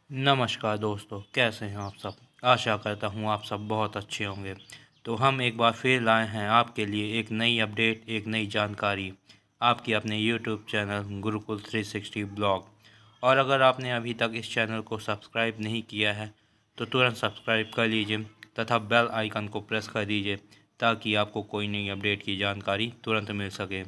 नमस्कार दोस्तों, कैसे हैं आप सब। आशा करता हूँ आप सब बहुत अच्छे होंगे। तो हम एक बार फिर लाए हैं आपके लिए एक नई अपडेट, एक नई जानकारी आपकी अपने यूट्यूब चैनल गुरुकुल 360 ब्लॉग। और अगर आपने अभी तक इस चैनल को सब्सक्राइब नहीं किया है तो तुरंत सब्सक्राइब कर लीजिए तथा बेल आइकन को प्रेस कर दीजिए ताकि आपको कोई नई अपडेट की जानकारी तुरंत मिल सके।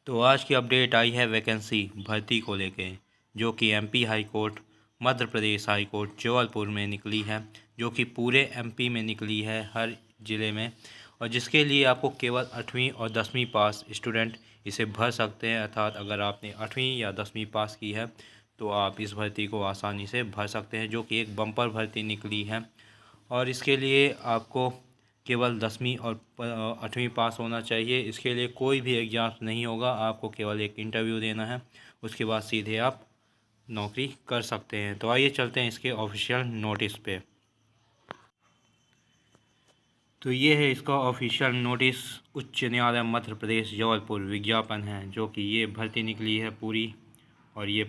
तो आज की अपडेट आई है वैकेंसी भर्ती को लेके, जो कि MP high court, Madhya Pradesh high court Jabalpur में निकली है, जो कि पूरे एमपी में निकली है, हर ज़िले में। और जिसके लिए आपको केवल 8वीं और 10वीं पास स्टूडेंट इसे भर सकते हैं। अर्थात अगर आपने 8वीं या 10वीं पास की है तो आप इस भर्ती को आसानी से भर सकते हैं, जो कि एक बम्पर भर्ती निकली है। और इसके लिए आपको केवल 10वीं और 8वीं पास होना चाहिए। इसके लिए कोई भी एग्ज़ाम नहीं होगा, आपको केवल एक इंटरव्यू देना है, उसके बाद सीधे आप नौकरी कर सकते हैं। तो आइए चलते हैं इसके ऑफिशियल नोटिस पे। तो ये है इसका ऑफिशियल नोटिस। उच्च न्यायालय मध्य प्रदेश जबलपुर विज्ञापन है, जो कि ये भर्ती निकली है पूरी। और ये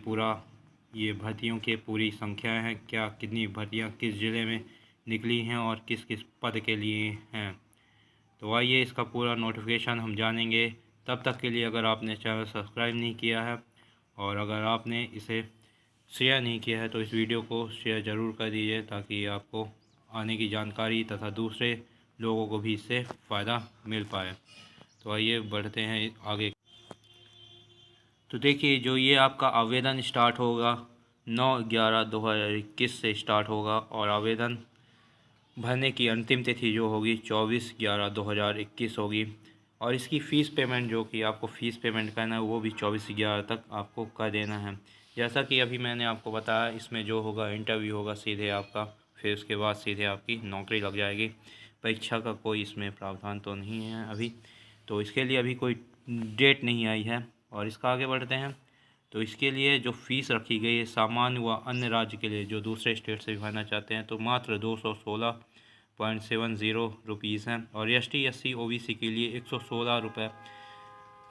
भर्तियों के पूरी संख्या है, क्या कितनी भर्तियां किस ज़िले में निकली हैं और किस किस पद के लिए हैं। तो आइए इसका पूरा नोटिफिकेशन हम जानेंगे। तब तक के लिए अगर आपने चैनल सब्सक्राइब नहीं किया है और अगर आपने इसे शेयर नहीं किया है तो इस वीडियो को शेयर ज़रूर कर दीजिए, ताकि आपको आने की जानकारी तथा दूसरे लोगों को भी इससे फ़ायदा मिल पाए। तो आइए बढ़ते हैं आगे। तो देखिए, जो ये आपका आवेदन स्टार्ट होगा 9/11/2021 से स्टार्ट होगा, और आवेदन भरने की अंतिम तिथि जो होगी 24/11/2021 होगी। और इसकी फ़ीस पेमेंट, जो कि आपको फ़ीस पेमेंट करना है, वो भी 24/11 तक आपको कर देना है। जैसा कि अभी मैंने आपको बताया, इसमें जो होगा इंटरव्यू होगा सीधे आपका, फिर उसके बाद सीधे आपकी नौकरी लग जाएगी। परीक्षा का कोई इसमें प्रावधान तो नहीं है अभी, तो इसके लिए अभी कोई डेट नहीं आई है। और इसका आगे बढ़ते हैं। तो इसके लिए जो फ़ीस रखी गई है सामान्य व अन्य राज्य के लिए, जो दूसरे स्टेट से भी भरना चाहते हैं, तो मात्र 216.70 रुपीज़ हैं। और ST SC OBC के लिए 116 रुपये,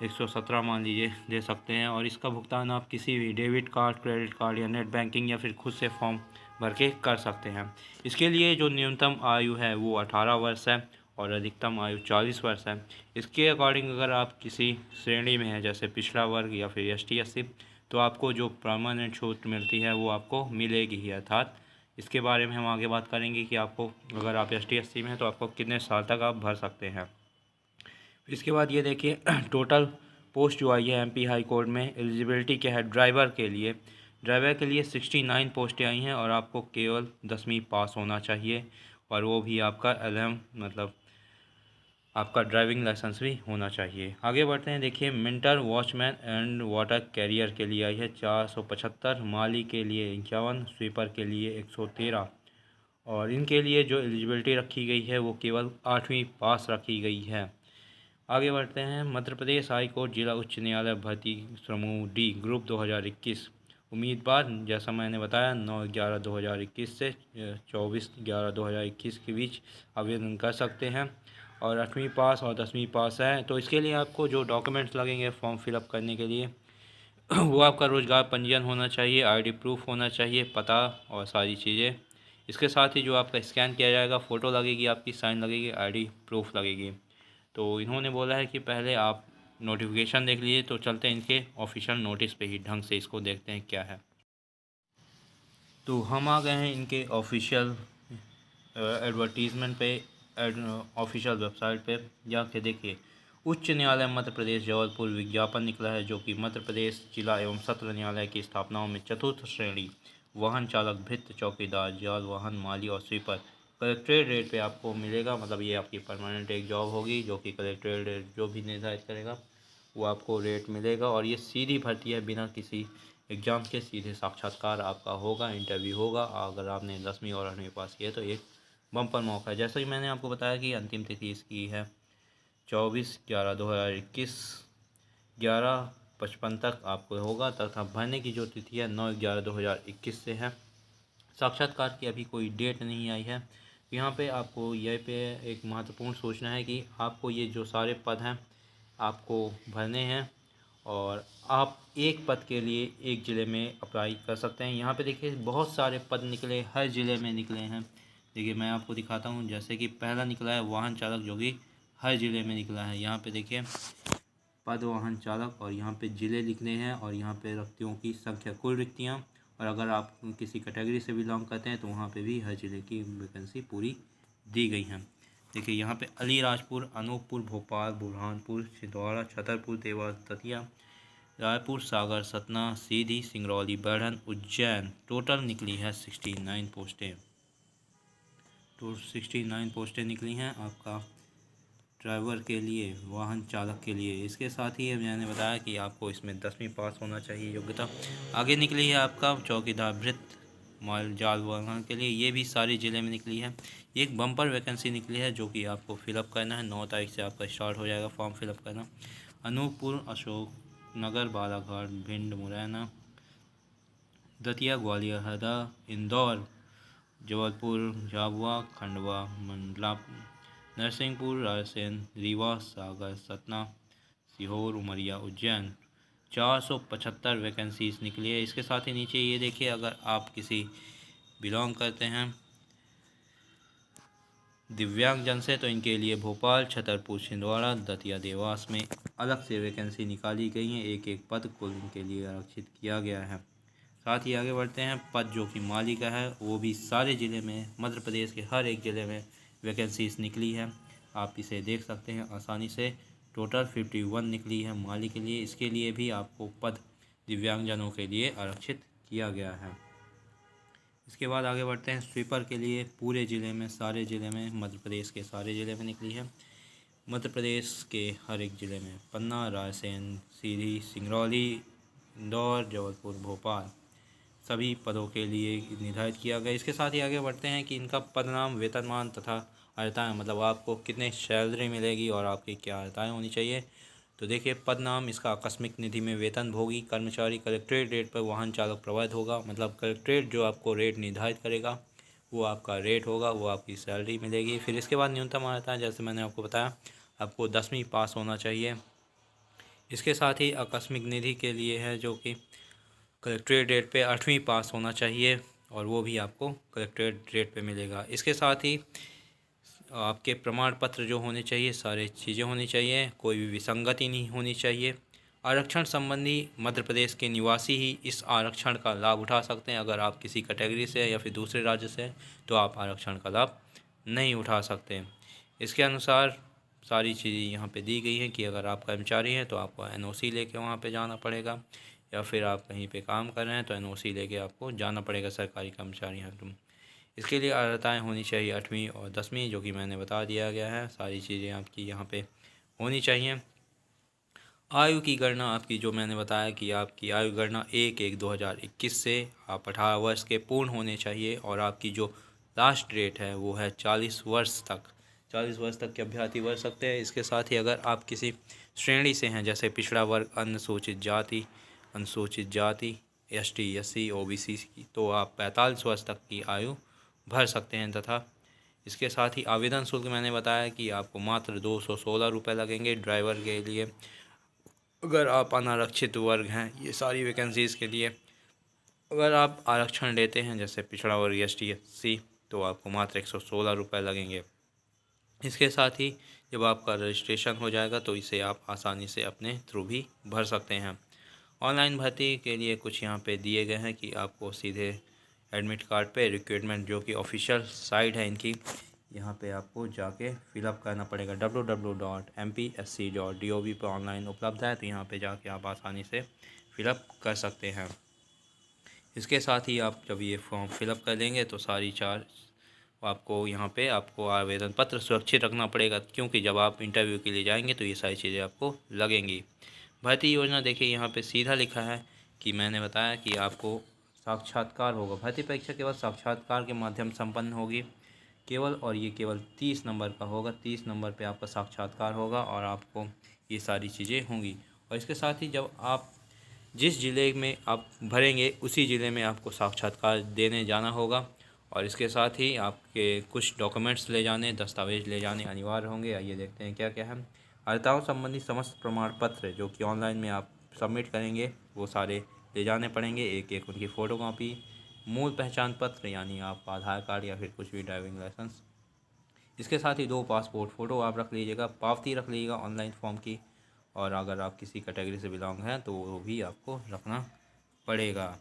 117 मान लीजिए, दे सकते हैं। और इसका भुगतान आप किसी भी डेबिट कार्ड, क्रेडिट कार्ड या नेट बैंकिंग या फिर खुद से फॉर्म भर के कर सकते हैं। इसके लिए जो न्यूनतम आयु है वो 18 वर्ष है और अधिकतम आयु 40 वर्ष है। इसके अकॉर्डिंग अगर आप किसी श्रेणी में हैं, जैसे पिछड़ा वर्ग या फिर ST SC, तो आपको जो परमानेंट छूट मिलती है वो आपको मिलेगी ही। अर्थात इसके बारे में हम आगे बात करेंगे कि आपको, अगर आप ST SC में हैं तो आपको कितने साल तक आप भर सकते हैं। इसके बाद ये देखिए टोटल पोस्ट जो आई है एमपी हाई कोर्ट में, एलिजिबिलिटी क्या है ड्राइवर के लिए। ड्राइवर के लिए 69 पोस्टें आई हैं और आपको केवल 10वीं पास होना चाहिए, और वो भी आपका LM मतलब आपका ड्राइविंग लाइसेंस भी होना चाहिए। आगे बढ़ते हैं। देखिए, mentor, watchman and water career के लिए आई है 475, माली के लिए 51, स्वीपर के लिए 113। और इनके लिए जो एलिजिबिलिटी रखी गई है वो केवल 8वीं पास रखी गई है। आगे बढ़ते हैं। मध्य प्रदेश हाई कोर्ट जिला उच्च न्यायालय भर्ती समूह D ग्रुप 2021 उम्मीदवार, जैसा मैंने बताया, 9/11/2021 से 24/11/2021 के बीच आवेदन कर सकते हैं। और 8वीं पास और 10वीं पास है। तो इसके लिए आपको जो डॉक्यूमेंट्स लगेंगे फॉर्म फिलअप करने के लिए वो आपका रोज़गार पंजीयन होना चाहिए, ID प्रूफ होना चाहिए, पता और सारी चीज़ें। इसके साथ ही जो आपका स्कैन किया जाएगा, फ़ोटो लगेगी, आपकी साइन लगेगी, ID प्रूफ लगेगी। तो इन्होंने बोला है कि पहले आप नोटिफिकेशन देख लीजिए। तो चलते हैं इनके ऑफिशियल नोटिस पे ही ढंग से इसको देखते हैं क्या है। तो हम आ गए हैं इनके ऑफिशियल एडवर्टीज़मेंट पे, ऑफिशियल वेबसाइट पे जाके देखिए। उच्च न्यायालय मध्य प्रदेश जबलपुर विज्ञापन निकला है, जो कि मध्य प्रदेश जिला एवं सत्र न्यायालय की स्थापनाओं में चतुर्थ श्रेणी वाहन चालक, भृत्य, चौकीदार, जाल वाहन माली और स्वीपर कलेक्ट्रेट रेट पे आपको मिलेगा। मतलब ये आपकी परमानेंट एक जॉब होगी, जो कि कलेक्ट्रेट रेट जो भी निर्धारित करेगा वो आपको रेट मिलेगा। और ये सीधी भर्ती है, बिना किसी एग्ज़ाम के सीधे साक्षात्कार आपका होगा, इंटरव्यू होगा। अगर आपने 10वीं और 8वीं पास किया तो एक बम्पर मौका है। जैसा कि मैंने आपको बताया कि अंतिम तिथि इसकी है 24/11/2021, 11:55 तक आपको होगा, तथा भरने की जो तिथि है 9/11/2021 से है। साक्षात्कार की अभी कोई डेट नहीं आई है। यहाँ पे आपको एक महत्वपूर्ण सूचना है कि आपको ये जो सारे पद हैं आपको भरने हैं, और आप एक पद के लिए एक ज़िले में अप्लाई कर सकते हैं। यहाँ पे देखिए बहुत सारे पद निकले, हर ज़िले में निकले हैं। देखिए मैं आपको दिखाता हूँ, जैसे कि पहला निकला है वाहन चालक, जो कि हर ज़िले में निकला है। यहाँ पे देखिए पद वाहन चालक, और यहाँ पे ज़िले लिखने हैं, और यहाँ पे रिक्तियों की संख्या, कुल रिक्तियाँ, और अगर आप किसी कैटेगरी से बिलोंग करते हैं तो वहाँ पे भी हर ज़िले की वैकेंसी पूरी दी गई हैं। देखिए यहाँ पे अलीराजपुर, अनूपपुर, भोपाल, बुरहानपुर, छिंदवाड़ा, छतरपुर, देवास, दतिया, रायपुर, सागर, सतना, सीधी, सिंगरौली, बढ़न, उज्जैन। टोटल निकली है 69 पोस्टें। तो 69 पोस्टें निकली हैं आपका ड्राइवर के लिए, वाहन चालक के लिए। इसके साथ ही मैंने बताया कि आपको इसमें 10वीं पास होना चाहिए योग्यता। आगे निकली है आपका चौकीदार भृत्य माल जाल वाहन के लिए, ये भी सारे ज़िले में निकली है। एक बम्पर वैकेंसी निकली है जो कि आपको फिलअप करना है। 9 तारीख से आपका स्टार्ट हो जाएगा फॉर्म फिलअप करना। अनूपपुर, अशोक नगर, बालाघाट, भिंड, मुरैना, दतिया, ग्वालियर, हरदा, इंदौर, जबलपुर, झाबुआ, खंडवा, मंडला, नरसिंहपुर, रायसेन, रीवा, सागर, सतना, सीहोर, उमरिया, उज्जैन। 475 वैकेंसीज निकली है। इसके साथ ही नीचे ये देखिए, अगर आप किसी बिलोंग करते हैं दिव्यांग जन से, तो इनके लिए भोपाल, छतरपुर, छिंदवाड़ा, दतिया, देवास में अलग से वैकेंसी निकाली गई हैं। एक एक पद कुल इनके लिए आरक्षित किया गया है। साथ ही आगे बढ़ते हैं, पद जो कि माली का है वो भी सारे ज़िले में, मध्य प्रदेश के हर एक ज़िले में वैकेंसीज निकली है। आप इसे देख सकते हैं आसानी से। टोटल 51 निकली है माली के लिए। इसके लिए भी आपको पद दिव्यांगजनों के लिए आरक्षित किया गया है। इसके बाद आगे बढ़ते हैं, स्वीपर के लिए पूरे ज़िले में, सारे ज़िले में, मध्य प्रदेश के सारे ज़िले में निकली है। मध्य प्रदेश के हर एक ज़िले में, पन्ना, रायसेन, सीधी, सिंगरौली, इंदौर, जबलपुर, भोपाल, सभी पदों के लिए निर्धारित किया गया। इसके साथ ही आगे बढ़ते हैं कि इनका पदनाम, वेतनमान तथा अर्हताएँ, मतलब आपको कितने सैलरी मिलेगी और आपकी क्या अर्हताएँ होनी चाहिए। तो देखिए पदनाम, इसका आकस्मिक निधि में वेतन भोगी कर्मचारी कलेक्ट्रेट रेट पर वाहन चालक प्रवर्त होगा। मतलब कलेक्ट्रेट जो आपको रेट निर्धारित करेगा वो आपका रेट होगा, वो आपकी सैलरी मिलेगी। फिर इसके बाद न्यूनतम अर्हता, जैसे मैंने आपको बताया, आपको 10वीं पास होना चाहिए। इसके साथ ही आकस्मिक निधि के लिए है जो कि कलेक्ट्रेट रेट पे 8वीं पास होना चाहिए, और वो भी आपको कलेक्ट्रेट रेट पे मिलेगा। इसके साथ ही आपके प्रमाण पत्र जो होने चाहिए, सारी चीज़ें होनी चाहिए, कोई भी विसंगति नहीं होनी चाहिए। आरक्षण संबंधी, मध्य प्रदेश के निवासी ही इस आरक्षण का लाभ उठा सकते हैं। अगर आप किसी कैटेगरी से या फिर दूसरे राज्य से हैं तो आप आरक्षण का लाभ नहीं उठा सकते। इसके अनुसार सारी चीज़ें यहाँ पे दी गई हैं कि अगर आप कर्मचारी हैं तो आपको NOC लेके वहाँ पे जाना पड़ेगा, या फिर आप कहीं पे काम कर रहे हैं तो NOC लेके आपको जाना पड़ेगा, सरकारी कर्मचारी हैं तुम। इसके लिए अर्हताएँ होनी चाहिए 8वीं और 10वीं, जो कि मैंने बता दिया गया है। सारी चीज़ें आपकी यहाँ पे होनी चाहिए। आयु की गणना आपकी, जो मैंने बताया कि आपकी आयु गणना 1/1/2021 से आप 18 वर्ष के पूर्ण होने चाहिए, और आपकी जो लास्ट डेट है वो है 40 वर्ष तक। 40 वर्ष तक के अभ्यर्थी भर सकते हैं। इसके साथ ही अगर आप किसी श्रेणी से हैं, जैसे पिछड़ा वर्ग, अनुसूचित जाति, ST SC OBC की, तो आप 45 वर्ष तक की आयु भर सकते हैं। तथा इसके साथ ही आवेदन शुल्क मैंने बताया कि आपको मात्र 216 रुपये लगेंगे ड्राइवर के लिए। अगर आप अनारक्षित वर्ग हैं, ये सारी वैकेंसीज़ के लिए अगर आप आरक्षण लेते हैं, जैसे पिछड़ा वर्ग ST SC, तो आपको मात्र 116 रुपये लगेंगे। इसके साथ ही जब आपका रजिस्ट्रेशन हो जाएगा तो इसे आप आसानी से अपने थ्रू भी भर सकते हैं। ऑनलाइन भर्ती के लिए कुछ यहाँ पे दिए गए हैं कि आपको सीधे एडमिट कार्ड पे रिक्रूटमेंट, जो कि ऑफिशियल साइट है इनकी, यहाँ पे आपको जाके फिलअप करना पड़ेगा। www.mpsc.gov पर ऑनलाइन उपलब्ध है, तो यहाँ पे जाके आप आसानी से फिलअप कर सकते हैं। इसके साथ ही आप जब ये फॉर्म फिलअप कर देंगे तो सारी चार्ज आपको यहाँ पे आपको आवेदन पत्र सुरक्षित रखना पड़ेगा, क्योंकि जब आप इंटरव्यू के लिए जाएंगे तो ये सारी चीज़ें आपको लगेंगी। भर्ती योजना देखिए यहाँ पे सीधा लिखा है कि मैंने बताया कि आपको साक्षात्कार होगा। भर्ती परीक्षा केवल साक्षात्कार के माध्यम संपन्न होगी केवल, और ये केवल 30 नंबर का होगा। 30 नंबर पे आपका साक्षात्कार होगा और आपको ये सारी चीज़ें होंगी। और इसके साथ ही जब आप जिस ज़िले में आप भरेंगे उसी ज़िले में आपको साक्षात्कार देने जाना होगा। और इसके साथ ही आपके कुछ डॉक्यूमेंट्स ले जाने, दस्तावेज ले जाने अनिवार्य होंगे। आइए देखते हैं क्या क्या है। अर्हताओं संबंधी समस्त प्रमाण पत्र जो कि ऑनलाइन में आप सबमिट करेंगे वो सारे ले जाने पड़ेंगे। एक उनकी फ़ोटोकॉपी, मूल पहचान पत्र यानी आप आधार कार्ड या फिर कुछ भी ड्राइविंग लाइसेंस, इसके साथ ही 2 पासपोर्ट फ़ोटो आप रख लीजिएगा, पावती रख लीजिएगा ऑनलाइन फॉर्म की, और अगर आप किसी कैटेगरी से बिलोंग हैं तो वो भी आपको रखना पड़ेगा।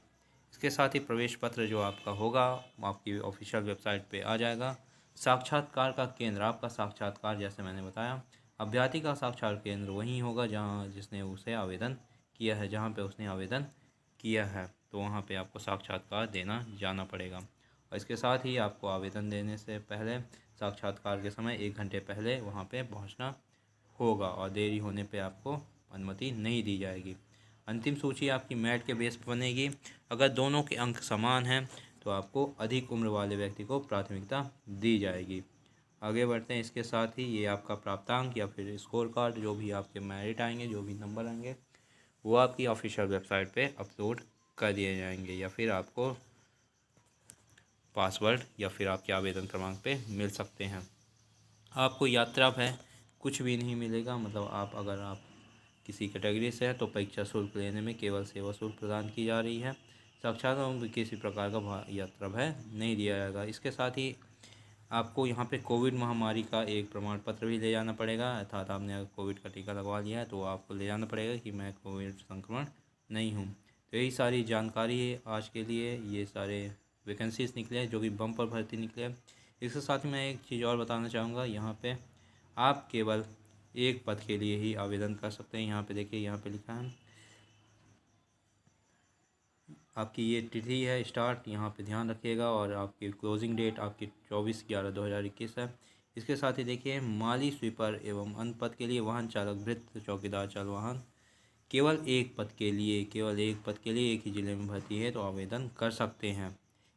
इसके साथ ही प्रवेश पत्र जो आपका होगा वो आपकी ऑफिशियल वेबसाइट पे आ जाएगा। साक्षात्कार का केंद्र, आपका साक्षात्कार जैसे मैंने बताया, अभ्यर्थी का साक्षात्कार केंद्र वहीं होगा जहाँ जिसने उसे आवेदन किया है, जहाँ पे उसने आवेदन किया है, तो वहाँ पे आपको साक्षात्कार देना जाना पड़ेगा। और इसके साथ ही आपको आवेदन देने से पहले, साक्षात्कार के समय 1 घंटे पहले वहाँ पे पहुँचना होगा, और देरी होने पे आपको अनुमति नहीं दी जाएगी। अंतिम सूची आपकी मेरिट के बेस पर बनेगी। अगर दोनों के अंक समान हैं तो आपको अधिक उम्र वाले व्यक्ति को प्राथमिकता दी जाएगी। आगे बढ़ते हैं। इसके साथ ही ये आपका प्राप्तांक या फिर स्कोर कार्ड, जो भी आपके मेरिट आएंगे, जो भी नंबर आएंगे, वो आपकी ऑफिशियल वेबसाइट पे अपलोड कर दिए जाएंगे, या फिर आपको पासवर्ड या फिर आपके आवेदन क्रमांक पे मिल सकते हैं। आपको यात्रा भय कुछ भी नहीं मिलेगा, मतलब अगर आप किसी कैटेगरी से है तो परीक्षा शुल्क लेने में केवल सेवा शुल्क प्रदान की जा रही है। साक्षात्कार में किसी प्रकार का यात्रा भय नहीं दिया जाएगा। इसके साथ ही आपको यहाँ पे कोविड महामारी का एक प्रमाण पत्र भी ले जाना पड़ेगा, अर्थात आपने अगर कोविड का टीका लगवा लिया है तो आपको ले जाना पड़ेगा कि मैं कोविड संक्रमण नहीं हूँ। तो यही सारी जानकारी है आज के लिए। ये सारे वैकेंसीज निकले हैं जो कि बम्पर भर्ती निकले हैं। इसके साथ ही मैं एक चीज़ और बताना चाहूँगा, यहाँ पे आप केवल एक पद के लिए ही आवेदन कर सकते हैं। यहाँ पे देखिए, यहाँ पे लिखा है आपकी ये तिथि है स्टार्ट, यहाँ पे ध्यान रखिएगा, और आपकी क्लोजिंग डेट आपकी 24/11/2021 है। इसके साथ ही देखिए, माली स्वीपर एवं अन्य पद के लिए वाहन चालक, भृत्य, चौकीदार, चाल वाहन, केवल एक पद के लिए एक ही ज़िले में भर्ती है तो आवेदन कर सकते हैं।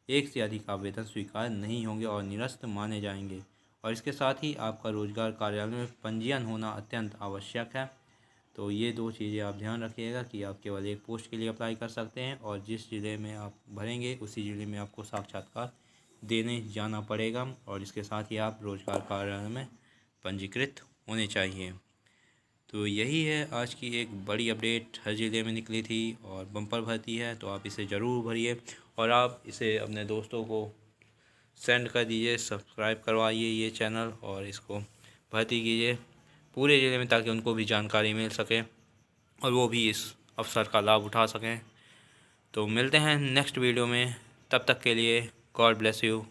एक से अधिक आवेदन स्वीकार नहीं होंगे और निरस्त माने जाएंगे। और इसके साथ ही आपका रोजगार कार्यालय में पंजीयन होना अत्यंत आवश्यक है। तो ये 2 चीज़ें आप ध्यान रखिएगा कि आप केवल एक पोस्ट के लिए अप्लाई कर सकते हैं, और जिस ज़िले में आप भरेंगे उसी ज़िले में आपको साक्षात्कार देने जाना पड़ेगा। और इसके साथ ही आप रोजगार कार्यालय में पंजीकृत होने चाहिए। तो यही है आज की एक बड़ी अपडेट, हर ज़िले में निकली थी और बम्पर भर्ती है, तो आप इसे ज़रूर भरिए और आप इसे अपने दोस्तों को सेंड कर दीजिए, सब्सक्राइब करवाइए ये चैनल और इसको भर्ती कीजिए पूरे ज़िले में, ताकि उनको भी जानकारी मिल सके और वो भी इस अवसर का लाभ उठा सकें। तो मिलते हैं नेक्स्ट वीडियो में, तब तक के लिए गॉड ब्लेस यू।